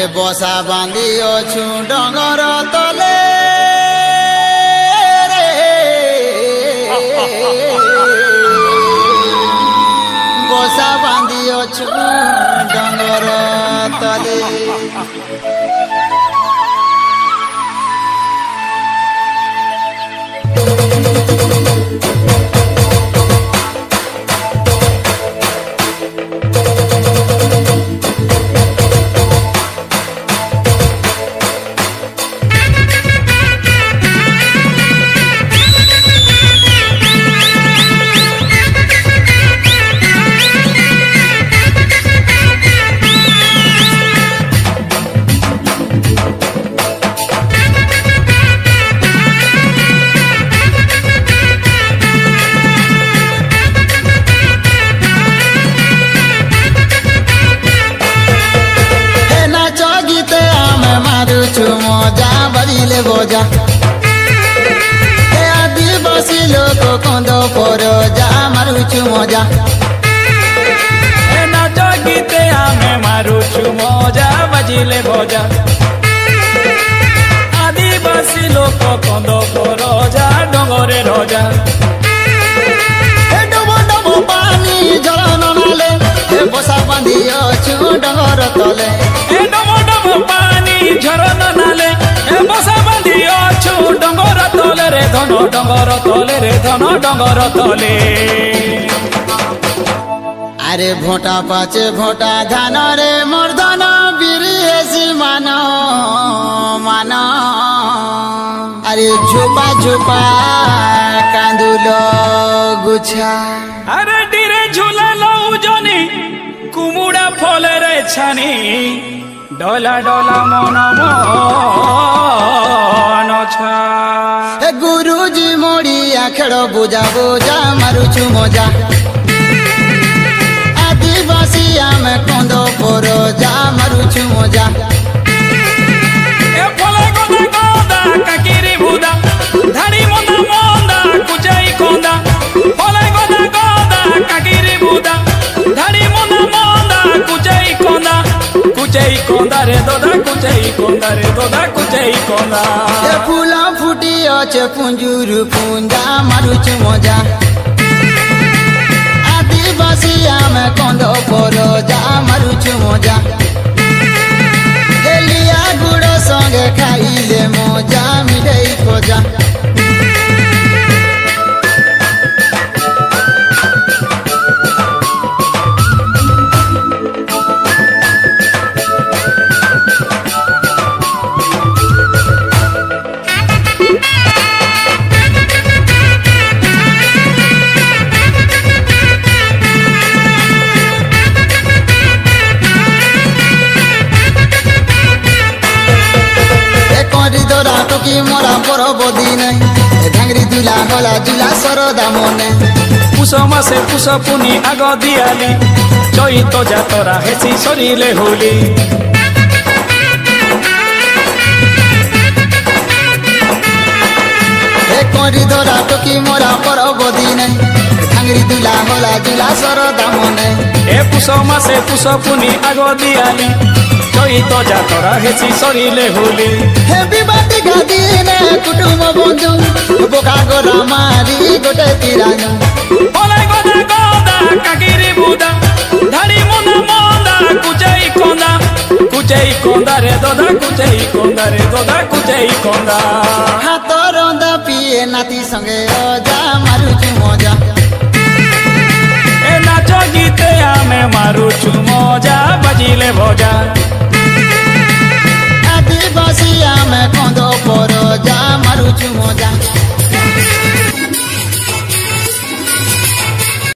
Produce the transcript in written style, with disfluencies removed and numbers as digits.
আরে বসা বাঁধি অছু ডঙ্গর তলে রে বসা বাঁধি অছু ডঙ্গর তলে মজা বাজিলে বজা আদিবাসী লোক কন্দ পর যা মারুছু মজা নাচ গীতে আমি মারুছু মজা বাজিলে বজা আদিবাসী লোক কন্দ পর যা ডঙ্গরে রজা ডব ডব পানি জল নালে বসা বাঁধি অছু ডঙ্গর তলে ডব ডব পানি ঝরনা নালে বসা বাঁধি অছু ডঙ্গর তলে রে ধন ডঙ্গর তলে রে ধন ডঙ্গর তলে আরে ভোটা পাচে ভোটা ধান রে মর্ধন বিরি হেসি মান মান আরে ঝোপা ঝোপা কান্দুল গুছা আরে ডিরে ঝুলা লউ জনি কুমুড়া ফলে রে ছানি ডলা ডলা মন মন ছা গুরুজি মোড়িয়া খেল বুঝা বুঝা মারুছু মজা আদিবাসী আমি কন্দ পর যা মারুছু মজা এ ফলে গদা গদা কাকিরি বুদা ধাড়ি মন্দা মন্দা কুচাই কন্দা ফলে গদা গদা কাকিরি বুদা ধাড়ি মন্দা মন্দা কুচাই কন্দা রে দদা কুচাই কন্দা রে দদা কুচাই কন্দা ফুলা ফুটি আছে পুঞ্জুর পুঞ্জা মারুছু মজা আদিবাসী আমি কন্দ পর যা মারুছু মজা হেলিয়া গুড় সঙ্গে খাইলে মজা মিঠাই খোঁজা কি মোরা পরবদি নাই ঢাঙ্গরি দুলা হলা জুলা সরদা মনে পুষ মাসে পুষ পুনি আগ দিয়ালি চৈত যাতরা হেসি সরিলে হোলি করি ধরা টকি মোরা পরবদি নাই ঢাঙ্গরি দুলা হলা জুলা সরদা মনে এ পুষ মাসে পুষ পুনি আগ দিয়ালি চৈত যাতরা হেসি সরিলে হোলি হে বিবাদি গাদিনে কুটুম বন্ধু বোকা গোরা মারি গোটে তিরান ফলে গদা গদা কাকিরি বুদা ধাড়ি মন্দা মন্দা কুচাই কন্দা রে দদা কুচাই কন্দা রে দদা কুচাই কন্দা হাত রন্দা পিয়ে নাতি সঙ্গে অজা মারুছু মজা এ নাচ গীতে আমি মারুছু মজা বাজিলে ভজা আদিবাসী আমি কন্দ পর যা মারুছু মজা